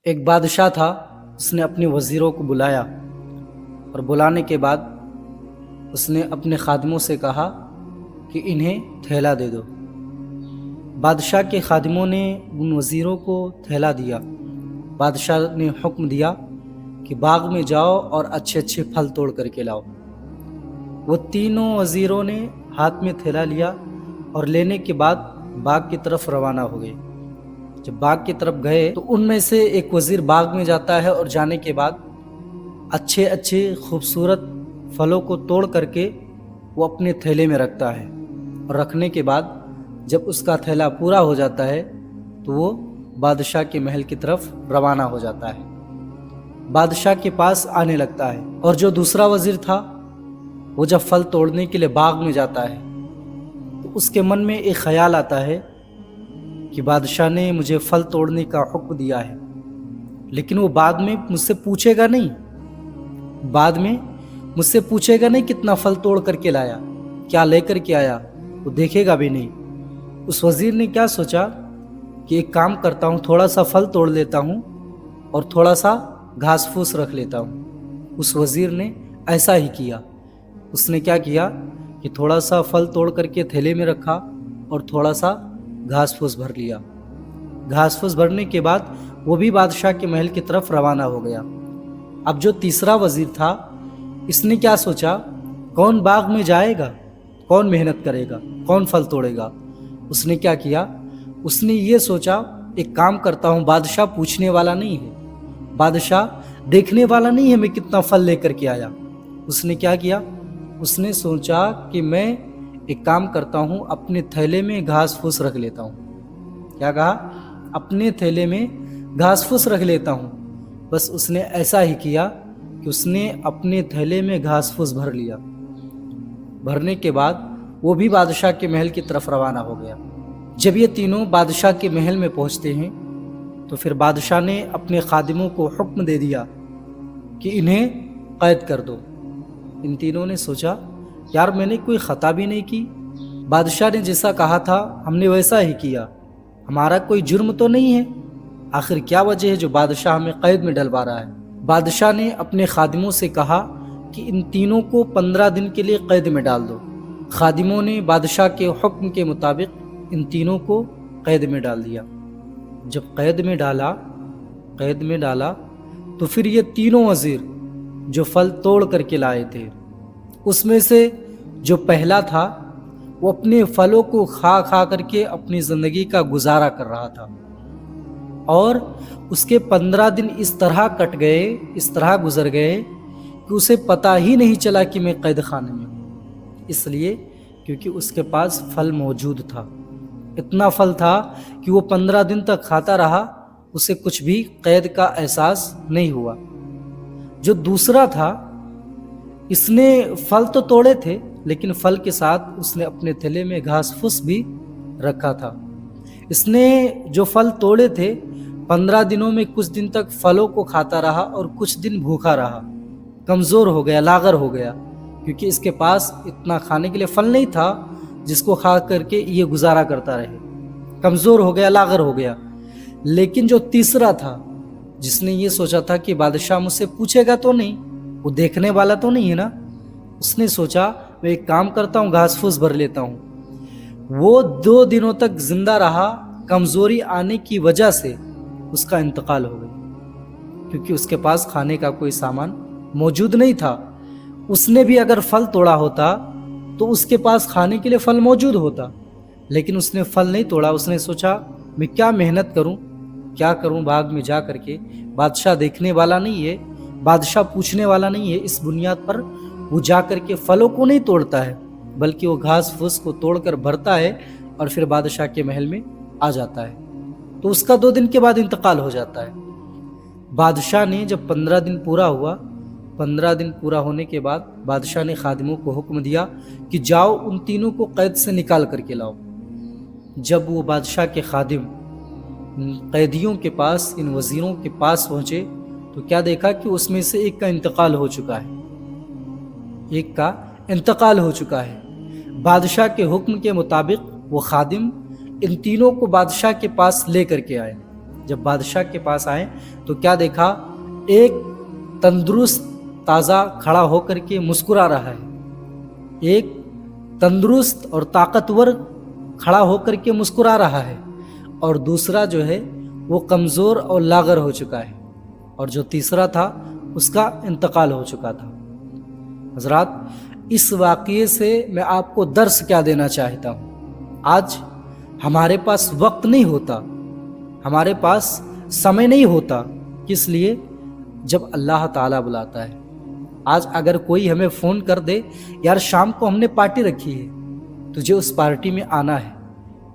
ایک بادشاہ تھا، اس نے اپنے وزیروں کو بلایا اور بلانے کے بعد اس نے اپنے خادموں سے کہا کہ انہیں تھیلا دے دو۔ بادشاہ کے خادموں نے ان وزیروں کو تھیلا دیا۔ بادشاہ نے حکم دیا کہ باغ میں جاؤ اور اچھے اچھے پھل توڑ کر کے لاؤ۔ وہ تینوں وزیروں نے ہاتھ میں تھیلا لیا اور لینے کے بعد باغ کی طرف روانہ ہو گئے۔ جب باغ کی طرف گئے تو ان میں سے ایک وزیر باغ میں جاتا ہے اور جانے کے بعد اچھے اچھے خوبصورت پھلوں کو توڑ کر کے وہ اپنے تھیلے میں رکھتا ہے، اور رکھنے کے بعد جب اس کا تھیلا پورا ہو جاتا ہے تو وہ بادشاہ کے محل کی طرف روانہ ہو جاتا ہے، بادشاہ کے پاس آنے لگتا ہے۔ اور جو دوسرا وزیر تھا وہ جب پھل توڑنے کے لیے باغ میں جاتا ہے تو اس کے من میں ایک خیال آتا ہے کہ بادشاہ نے مجھے پھل توڑنے کا حکم دیا ہے، لیکن وہ بعد میں مجھ سے پوچھے گا نہیں، کتنا پھل توڑ کر کے لایا، کیا لے کر کے آیا، وہ دیکھے گا بھی نہیں۔ اس وزیر نے کیا سوچا کہ ایک کام کرتا ہوں، تھوڑا سا پھل توڑ لیتا ہوں اور تھوڑا سا گھاس پھوس رکھ لیتا ہوں۔ اس وزیر نے ایسا ہی کیا۔ اس نے کیا کیا کہ تھوڑا سا پھل توڑ کر کے تھیلے میں رکھا اور تھوڑا سا گھاس پھوس بھر لیا۔ گھاس پھوس بھرنے کے بعد وہ بھی بادشاہ کے محل کی طرف روانہ ہو گیا۔ اب جو تیسرا وزیر تھا، اس نے کیا سوچا، کون باغ میں جائے گا، کون محنت کرے گا، کون پھل توڑے گا۔ اس نے کیا کیا، اس نے یہ سوچا ایک کام کرتا ہوں، بادشاہ پوچھنے والا نہیں ہے، بادشاہ دیکھنے والا نہیں ہے میں کتنا پھل لے کر کے آیا۔ اس نے کیا کیا، اس نے سوچا کہ میں ایک کام کرتا ہوں، اپنے تھیلے میں گھاس پھوس رکھ لیتا ہوں۔ کیا کہا، اپنے تھیلے میں گھاس پھوس رکھ لیتا ہوں۔ بس اس نے ایسا ہی کیا کہ اس نے اپنے تھیلے میں گھاس پھوس بھر لیا۔ بھرنے کے بعد وہ بھی بادشاہ کے محل کی طرف روانہ ہو گیا۔ جب یہ تینوں بادشاہ کے محل میں پہنچتے ہیں تو پھر بادشاہ نے اپنے خادموں کو حکم دے دیا کہ انہیں قید کر دو۔ ان تینوں نے سوچا یار میں نے کوئی خطا بھی نہیں کی، بادشاہ نے جیسا کہا تھا ہم نے ویسا ہی کیا، ہمارا کوئی جرم تو نہیں ہے، آخر کیا وجہ ہے جو بادشاہ ہمیں قید میں ڈلوا رہا ہے۔ بادشاہ نے اپنے خادموں سے کہا کہ ان تینوں کو 15 دن کے لیے قید میں ڈال دو۔ خادموں نے بادشاہ کے حکم کے مطابق ان تینوں کو قید میں ڈال دیا۔ جب قید میں ڈالا تو پھر یہ تینوں وزیر جو پھل توڑ کر کے لائے تھے، اس میں سے جو پہلا تھا وہ اپنے پھلوں کو کھا کھا کر کے اپنی زندگی کا گزارا کر رہا تھا، اور اس کے 15 دن اس طرح کٹ گئے، اس طرح گزر گئے کہ اسے پتہ ہی نہیں چلا کہ میں قید خانے میں ہوں، اس لیے کیونکہ اس کے پاس پھل موجود تھا، اتنا پھل تھا کہ وہ 15 دن تک کھاتا رہا، اسے کچھ بھی قید کا احساس نہیں ہوا۔ جو دوسرا تھا، اس نے پھل تو توڑے تھے لیکن پھل کے ساتھ اس نے اپنے تھیلے میں گھاس پھوس بھی رکھا تھا۔ اس نے جو پھل توڑے تھے 15 دنوں میں کچھ دن تک پھلوں کو کھاتا رہا اور کچھ دن بھوکا رہا، کمزور ہو گیا، لاغر ہو گیا، کیونکہ اس کے پاس اتنا کھانے کے لیے پھل نہیں تھا جس کو کھا کر کے یہ گزارا کرتا رہے، کمزور ہو گیا، لاغر ہو گیا۔ لیکن جو تیسرا تھا، جس نے یہ سوچا تھا کہ بادشاہ مجھ سے پوچھے گا تو نہیں، وہ دیکھنے والا تو نہیں ہے نا، اس نے سوچا میں ایک کام کرتا ہوں، گھاس پھوس بھر لیتا ہوں۔ وہ 2 دنوں تک زندہ رہا، کمزوری آنے کی وجہ سے اس کا انتقال ہو گیا، کیونکہ اس کے پاس کھانے کا کوئی سامان موجود نہیں تھا۔ اس نے بھی اگر پھل توڑا ہوتا تو اس کے پاس کھانے کے لیے پھل موجود ہوتا، لیکن اس نے پھل نہیں توڑا۔ اس نے سوچا میں کیا محنت کروں، کیا کروں باغ میں جا کر کے، بادشاہ دیکھنے والا نہیں ہے، بادشاہ پوچھنے والا نہیں ہے، اس بنیاد پر وہ جا کر کے پھلوں کو نہیں توڑتا ہے بلکہ وہ گھاس پھوس کو توڑ کر بھرتا ہے اور پھر بادشاہ کے محل میں آ جاتا ہے۔ تو اس کا 2 دن کے بعد انتقال ہو جاتا ہے۔ بادشاہ نے جب 15 دن پورا ہوا، 15 دن پورا ہونے کے بعد بادشاہ نے خادموں کو حکم دیا کہ جاؤ ان تینوں کو قید سے نکال کر کے لاؤ۔ جب وہ بادشاہ کے خادم قیدیوں کے پاس، ان وزیروں کے پاس پہنچے تو کیا دیکھا کہ اس میں سے ایک کا انتقال ہو چکا ہے۔ بادشاہ کے حکم کے مطابق وہ خادم ان تینوں کو بادشاہ کے پاس لے کر کے آئے۔ جب بادشاہ کے پاس آئے تو کیا دیکھا؟ ایک تندرست تازہ کھڑا ہو کر کے مسکرا رہا ہے، ایک تندرست اور طاقتور کھڑا ہو کر کے مسکرا رہا ہے، اور دوسرا جو ہے وہ کمزور اور لاغر ہو چکا ہے، اور جو تیسرا تھا اس کا انتقال ہو چکا تھا۔ حضرات، اس واقعے سے میں آپ کو درس کیا دینا چاہتا ہوں؟ آج ہمارے پاس وقت نہیں ہوتا، ہمارے پاس سمے نہیں ہوتا، کس لیے؟ جب اللہ تعالیٰ بلاتا ہے۔ آج اگر کوئی ہمیں فون کر دے، یار شام کو ہم نے پارٹی رکھی ہے، تجھے اس پارٹی میں آنا ہے،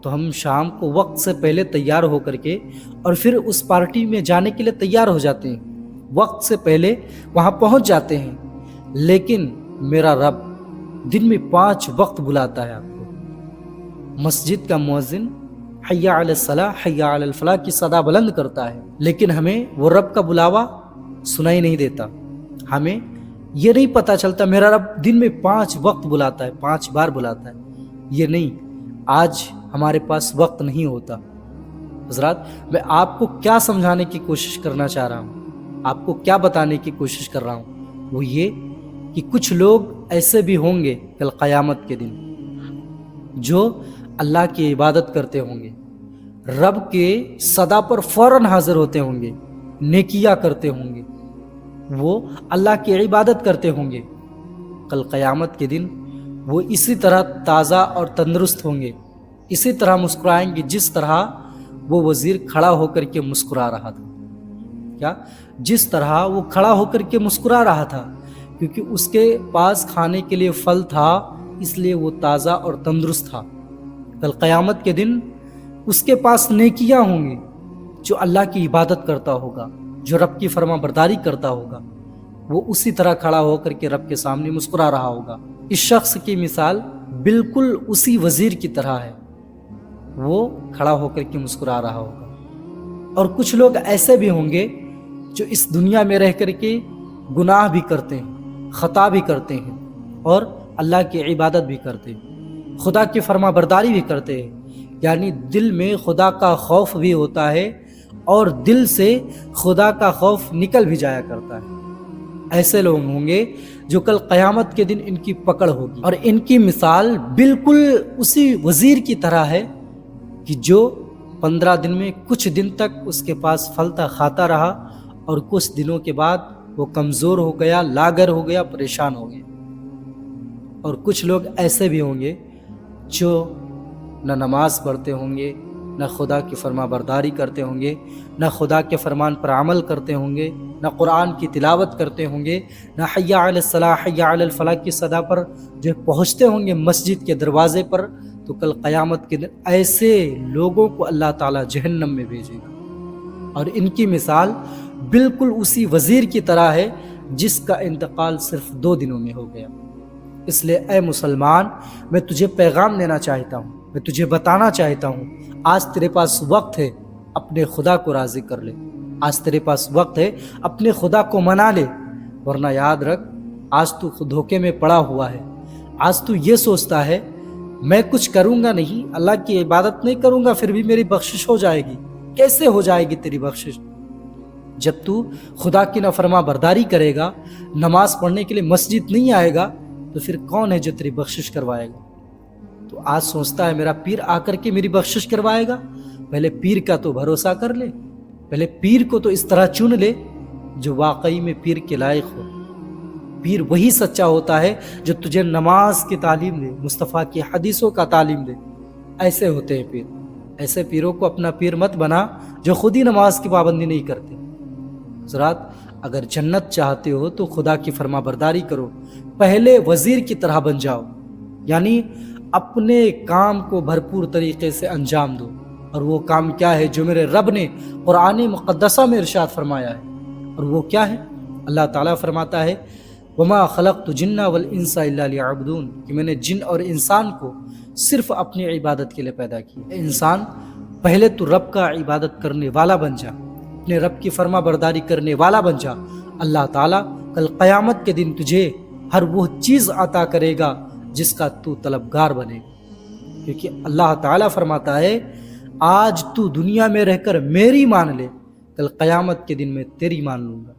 تو ہم شام کو وقت سے پہلے تیار ہو کر کے اور پھر اس پارٹی میں جانے کے لیے تیار ہو جاتے ہیں، وقت سے پہلے وہاں پہنچ جاتے ہیں۔ لیکن میرا رب دن میں 5 وقت بلاتا ہے آپ کو۔ مسجد کا مؤذن حی علی الصلاح حی علی الفلاح کی صدا بلند کرتا ہے، لیکن ہمیں وہ رب کا بلاوا سنائی نہیں دیتا، ہمیں یہ نہیں پتہ چلتا میرا رب دن میں 5 وقت بلاتا ہے، 5 بار بلاتا ہے، یہ نہیں۔ آج ہمارے پاس وقت نہیں ہوتا۔ حضرات، میں آپ کو کیا سمجھانے کی کوشش کرنا چاہ رہا ہوں، آپ کو کیا بتانے کی کوشش کر رہا ہوں، وہ یہ کہ کچھ لوگ ایسے بھی ہوں گے کل قیامت کے دن جو اللہ کی عبادت کرتے ہوں گے، رب کے صدا پر فوراً حاضر ہوتے ہوں گے، نیکیاں کرتے ہوں گے، وہ اللہ کی عبادت کرتے ہوں گے، کل قیامت کے دن وہ اسی طرح تازہ اور تندرست ہوں گے، اسی طرح مسکرائیں گے جس طرح وہ وزیر کھڑا ہو کر کے مسکرا رہا تھا۔ کیا؟ جس طرح وہ کھڑا ہو کر کے مسکرا رہا تھا، کیونکہ اس کے پاس کھانے کے لیے پھل تھا، اس لیے وہ تازہ اور تندرست تھا۔ کل قیامت کے دن اس کے پاس نیکیاں ہوں گی، جو اللہ کی عبادت کرتا ہوگا، جو رب کی فرما برداری کرتا ہوگا، وہ اسی طرح کھڑا ہو کر کے رب کے سامنے مسکرا رہا ہوگا۔ اس شخص کی مثال بالکل اسی وزیر کی طرح ہے، وہ کھڑا ہو کر کے مسکرا رہا ہوگا۔ اور کچھ لوگ ایسے بھی ہوں گے جو اس دنیا میں رہ کر کے گناہ بھی کرتے ہیں، خطا بھی کرتے ہیں، اور اللہ کی عبادت بھی کرتے ہیں، خدا کی فرما برداری بھی کرتے ہیں، یعنی دل میں خدا کا خوف بھی ہوتا ہے اور دل سے خدا کا خوف نکل بھی جایا کرتا ہے۔ ایسے لوگ ہوں گے جو کل قیامت کے دن ان کی پکڑ ہوگی، اور ان کی مثال بالکل اسی وزیر کی طرح ہے کہ جو 15 دن میں کچھ دن تک اس کے پاس پھلتا کھاتا رہا، اور کچھ دنوں کے بعد وہ کمزور ہو گیا، لاغر ہو گیا، پریشان ہو گیا۔ اور کچھ لوگ ایسے بھی ہوں گے جو نہ نماز پڑھتے ہوں گے، نہ خدا کی فرما برداری کرتے ہوں گے، نہ خدا کے فرمان پر عمل کرتے ہوں گے، نہ قرآن کی تلاوت کرتے ہوں گے، نہ حی علی الصلاح حی علی الفلاح کی صدا پر جو پہنچتے ہوں گے مسجد کے دروازے پر، تو کل قیامت کے دن ایسے لوگوں کو اللہ تعالیٰ جہنم میں بھیجے گا۔ اور ان کی مثال بالکل اسی وزیر کی طرح ہے جس کا انتقال صرف 2 دنوں میں ہو گیا۔ اس لیے اے مسلمان، میں تجھے پیغام دینا چاہتا ہوں، میں تجھے بتانا چاہتا ہوں، آج تیرے پاس وقت ہے، اپنے خدا کو راضی کر لے، آج تیرے پاس وقت ہے، اپنے خدا کو منا لے، ورنہ یاد رکھ آج تو دھوکے میں پڑا ہوا ہے۔ آج تو یہ سوچتا ہے میں کچھ کروں گا نہیں، اللہ کی عبادت نہیں کروں گا پھر بھی میری بخشش ہو جائے گی۔ کیسے ہو جائے گی تیری بخشش؟ جب تو خدا کی نافرما برداری کرے گا، نماز پڑھنے کے لیے مسجد نہیں آئے گا، تو پھر کون ہے جو تیری بخشش کروائے گا؟ تو آج سوچتا ہے میرا پیر آ کر کے میری بخشش کروائے گا۔ پہلے پیر کا تو بھروسہ کر لے، پہلے پیر کو تو اس طرح چن لے جو واقعی میں پیر کے لائق ہو۔ پیر وہی سچا ہوتا ہے جو تجھے نماز کی تعلیم دے، مصطفیٰ کی حدیثوں کا تعلیم دے۔ ایسے ہوتے ہیں پیر۔ ایسے پیروں کو اپنا پیر مت بنا جو خود ہی نماز کی پابندی نہیں کرتے۔ حضرات، اگر جنت چاہتے ہو تو خدا کی فرما برداری کرو، پہلے وزیر کی طرح بن جاؤ، یعنی اپنے کام کو بھرپور طریقے سے انجام دو۔ اور وہ کام کیا ہے جو میرے رب نے قرآن مقدسہ میں ارشاد فرمایا ہے، اور وہ کیا ہے؟ اللہ تعالیٰ فرماتا ہے وَمَا خَلَقْتُ الْجِنَّ وَالْإِنسَ إِلَّا لِيَعْبُدُونَ، کہ میں نے جن اور انسان کو صرف اپنی عبادت کے لیے پیدا کیا۔ انسان، پہلے تو رب کا عبادت کرنے والا بن جا، اپنے رب کی فرما برداری کرنے والا بن جا۔ اللہ تعالیٰ کل قیامت کے دن تجھے ہر وہ چیز عطا کرے گا جس کا تو طلبگار بنے گا، کیونکہ اللہ تعالیٰ فرماتا ہے آج تو دنیا میں رہ کر میری مان لے، کل قیامت کے دن میں تیری مان لوں گا۔